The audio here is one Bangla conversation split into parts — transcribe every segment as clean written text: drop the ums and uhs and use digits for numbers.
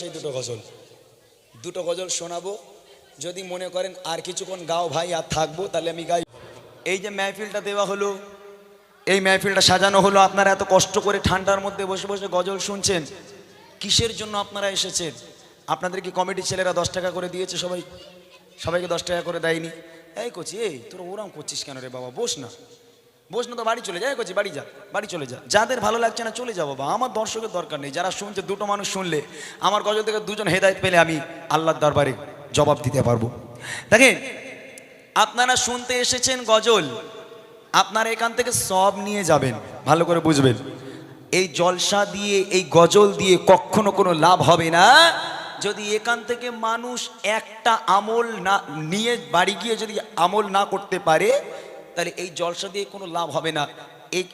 সেই দুটো গজল শোনাবো। যদি মনে করেন আর কিছুক্ষণ গাও ভাই আর থাকবো, তাহলে আমি গাই। এই যে মেহফিলটা দেওয়া হলো, এই মেহফিলটা সাজানো হলো, আপনারা এত কষ্ট করে ঠান্ডার মধ্যে বসে বসে গজল শুনছেন, কিসের জন্য আপনারা এসেছেন? আপনাদের কি কমিটির ছেলেরা 10 টাকা করে দিয়েছে? সবাইকে 10 টাকা করে দেয়নি? এই করছি, এই তোরা ওরাম করছিস কেন রে বাবা? বস না তো বাড়ি চলে যায়। করছি বাড়ি চলে যা। যাদের ভালো লাগছে না চলে যাও বাবা, আমার দর্শকের দরকার নেই। যারা শুনছে, দুটো মানুষ শুনলে আমার গজল থেকে দুজন হেদায়েত পেলে আমি আল্লাহর দরবারে জবাব দিতে পারবো। দেখেন, আপনারা শুনতে এসেছেন গজল, আপনারা এখান থেকে সব নিয়ে যাবেন, ভালো করে বুঝবেন। এই জলসা দিয়ে, এই গজল দিয়ে কখনো কোনো লাভ হবে না যদি এখান থেকে মানুষ একটা আমল না নিয়ে বাড়ি গিয়ে যদি আমল না করতে পারে, তাহলে এই জলসা দিয়ে কোনো লাভ হবে না।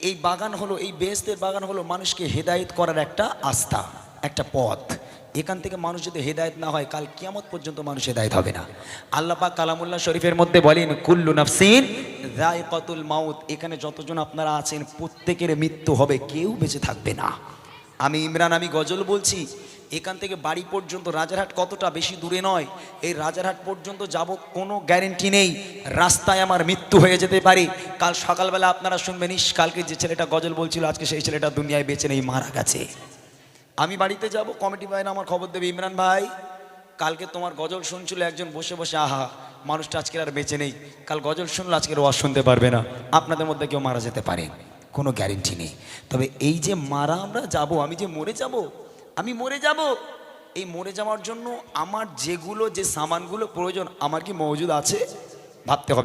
এই বাগান হলো, এই বেহেশতের বাগান হলো মানুষকে হেদায়েত করার একটা আস্থা, একটা পথ। এখান থেকে মানুষ যদি হেদায়েত না হয়, কাল কিয়ামত পর্যন্ত মানুষ হেদায়েত হবে না। আল্লাহ পাক কালামুল্লাহ শরীফের মধ্যে বলেন, কুল্লু নাফসিন যায়কাতুল মাউত। এখানে যতজন আপনারা আছেন প্রত্যেকের মৃত্যু হবে, কেউ বেঁচে থাকবে না। আমি ইমরান, আমি গজল বলছি। এখান থেকে বাড়ি পর্যন্ত রাজারহাট কতটা বেশি দূরে নয়, এই রাজারহাট পর্যন্ত যাব, কোনো গ্যারেন্টি নেই। রাস্তায় আমার মৃত্যু হয়ে যেতে পারে। কাল সকালবেলা আপনারা শুনবেন, ইস কালকে যে ছেলেটা গজল বলছিল আজকে সেই ছেলেটা দুনিয়ায় বেঁচে নেই, মারা গেছে। আমি বাড়িতে যাব, কমিটি ভাইরা আমার খবর দেবে, ইমরান ভাই কালকে তোমার গজল শুনছিল একজন বসে বসে, আহা মানুষটা আজকের আর বেঁচে নেই, কাল গজল শুনলো আজকের ওয়াজ শুনতে পারবে না। আপনাদের মধ্যে কেউ মারা যেতে পারে, কোনো গ্যারেন্টি নেই। তবে এই যে মারা আমরা যাব, আমি যে মরে যাব, আমি মরে যাব, এই মরে যাওয়ার জন্য আমার যেগুলো যে সামানগুলো প্রয়োজন আমার কি মজুদ আছে ভাবতে হবে।